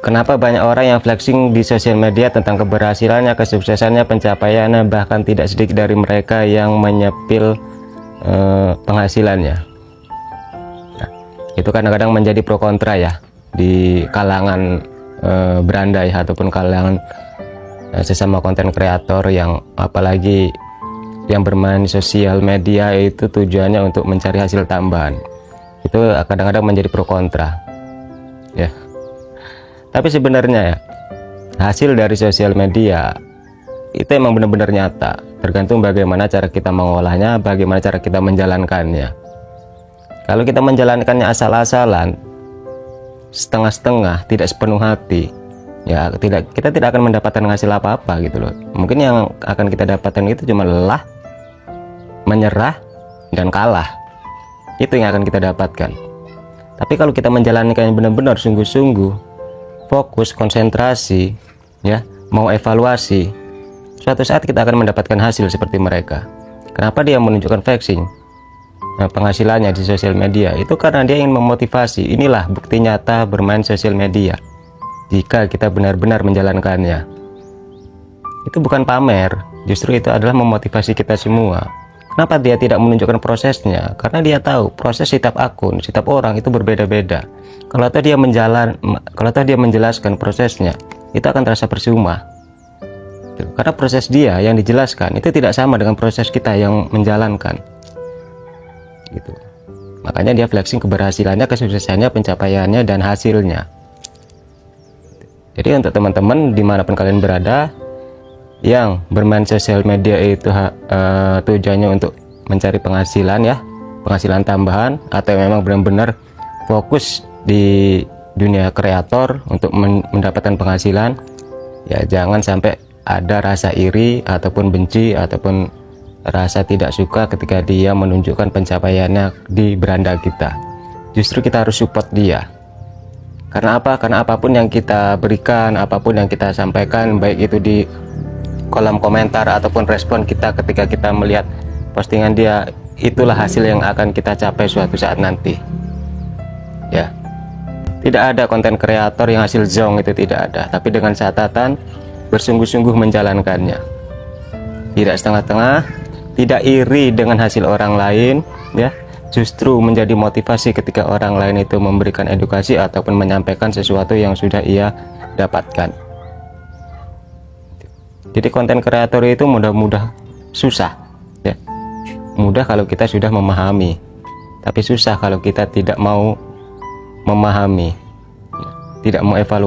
Kenapa banyak orang yang flexing di sosial media tentang keberhasilannya, kesuksesannya, pencapaiannya, bahkan tidak sedikit dari mereka yang menyepil penghasilannya. Nah, itu kadang-kadang menjadi pro kontra ya di kalangan berandai ataupun kalangan sesama konten kreator, yang apalagi yang bermain di sosial media itu tujuannya untuk mencari hasil tambahan. Itu kadang-kadang menjadi pro kontra ya. Tapi sebenarnya ya, hasil dari sosial media itu emang benar-benar nyata, tergantung bagaimana cara kita mengolahnya, bagaimana cara kita menjalankannya. Kalau kita menjalankannya asal-asalan, setengah-setengah, tidak sepenuh hati, ya kita tidak akan mendapatkan hasil apa-apa gitu loh. Mungkin yang akan kita dapatkan itu cuma lelah, menyerah, dan kalah. Itu yang akan kita dapatkan. Tapi kalau kita menjalankannya benar-benar sungguh-sungguh, fokus, konsentrasi, ya, mau evaluasi, suatu saat kita akan mendapatkan hasil seperti mereka. Kenapa dia menunjukkan flexing penghasilannya di sosial media? Itu karena dia ingin memotivasi. Inilah bukti nyata bermain sosial media jika kita benar-benar menjalankannya. Itu bukan pamer, justru itu adalah memotivasi kita semua. Kenapa dia tidak menunjukkan prosesnya? Karena dia tahu proses setiap akun, setiap orang itu berbeda-beda. Kalau dia menjelaskan prosesnya, itu akan terasa percuma. Karena proses dia yang dijelaskan itu tidak sama dengan proses kita yang menjalankan. Gitu. Makanya dia flexing keberhasilannya, kesuksesannya, pencapaiannya, dan hasilnya. Jadi untuk teman-teman dimanapun kalian berada, yang bermain sosial media itu tujuannya untuk mencari penghasilan ya, penghasilan tambahan, atau memang benar-benar fokus di dunia kreator untuk mendapatkan penghasilan, ya jangan sampai ada rasa iri ataupun benci ataupun rasa tidak suka ketika dia menunjukkan pencapaiannya di beranda kita. Justru kita harus support dia. Karena apa? Karena apapun yang kita berikan, apapun yang kita sampaikan, baik itu di kolom komentar ataupun respon kita ketika kita melihat postingan dia, itulah hasil yang akan kita capai suatu saat nanti. Ya. Tidak ada konten kreator yang hasil zong, itu tidak ada, tapi dengan catatan bersungguh-sungguh menjalankannya. Tidak setengah-tengah, tidak iri dengan hasil orang lain, ya. Justru menjadi motivasi ketika orang lain itu memberikan edukasi ataupun menyampaikan sesuatu yang sudah ia dapatkan. Jadi konten kreator itu mudah-mudah susah, ya. Mudah kalau kita sudah memahami, tapi susah kalau kita tidak mau memahami, tidak mau evaluasi.